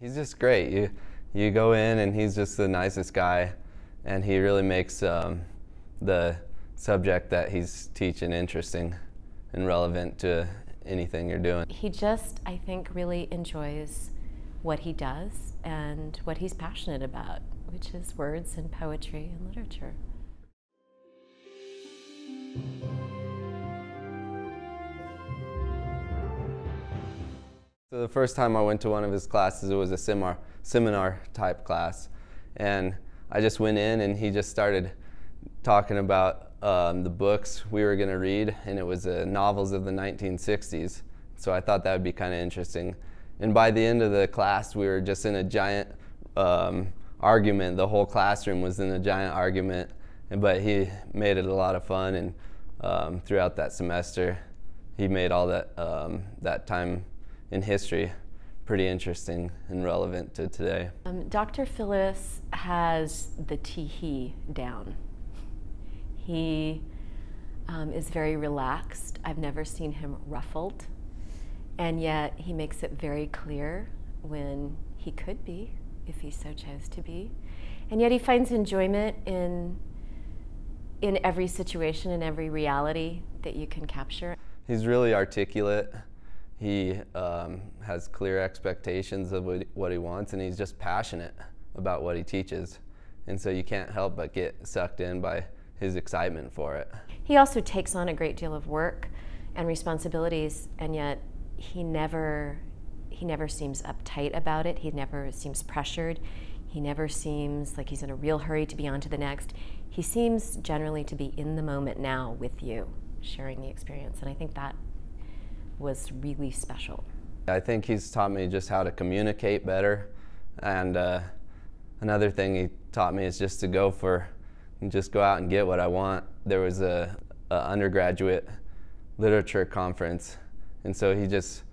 He's just great. You go in and he's just the nicest guy, and he really makes the subject that he's teaching interesting and relevant to anything you're doing. He just, I think, really enjoys what he does and what he's passionate about, which is words and poetry and literature. So the first time I went to one of his classes, it was a seminar type class, and I just went in and he just started talking about the books we were going to read, and it was novels of the 1960s. So I thought that would be kind of interesting. And by the end of the class, we were just in a giant argument. The whole classroom was in a giant argument, but he made it a lot of fun, and throughout that semester, he made all that time in history pretty interesting and relevant to today. Dr. Phillis has the tee-hee down. He is very relaxed. I've never seen him ruffled, and yet he makes it very clear when he could be, if he so chose to be. And yet he finds enjoyment in every situation, in every reality that you can capture. He's really articulate. He has clear expectations of what he wants, and he's just passionate about what he teaches. And so you can't help but get sucked in by his excitement for it. He also takes on a great deal of work and responsibilities, and yet he never seems uptight about it. He never seems pressured. He never seems like he's in a real hurry to be on to the next. He seems generally to be in the moment now with you, sharing the experience, and I think that was really special. I think he's taught me just how to communicate better, and another thing he taught me is just to go out and get what I want. There was a undergraduate literature conference, and so he just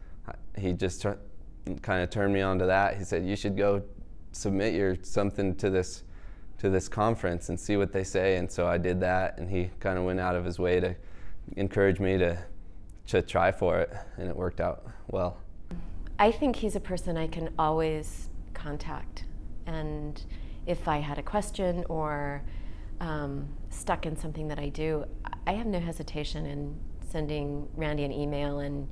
kind of turned me on to that. He said, you should go submit something to this conference and see what they say. And so I did that, and he kind of went out of his way to encourage me to try for it, and it worked out well. I think he's a person I can always contact, and if I had a question or stuck in something that I do, I have no hesitation in sending Randy an email, and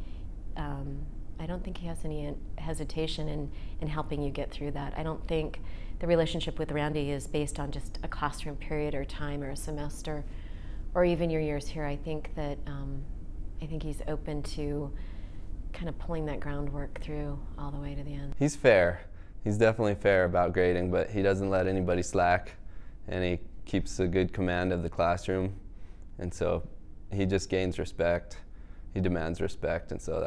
I don't think he has any hesitation in helping you get through that. I don't think the relationship with Randy is based on just a classroom period or time or a semester or even your years here. I think he's open to kind of pulling that groundwork through all the way to the end. He's fair. He's definitely fair about grading, but he doesn't let anybody slack, and he keeps a good command of the classroom, and so he just gains respect. He demands respect, and so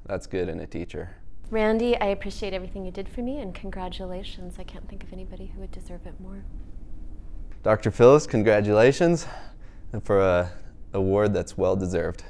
that's good in a teacher. Randy, I appreciate everything you did for me, and congratulations. I can't think of anybody who would deserve it more. Dr. Phillis, congratulations for an award that's well deserved.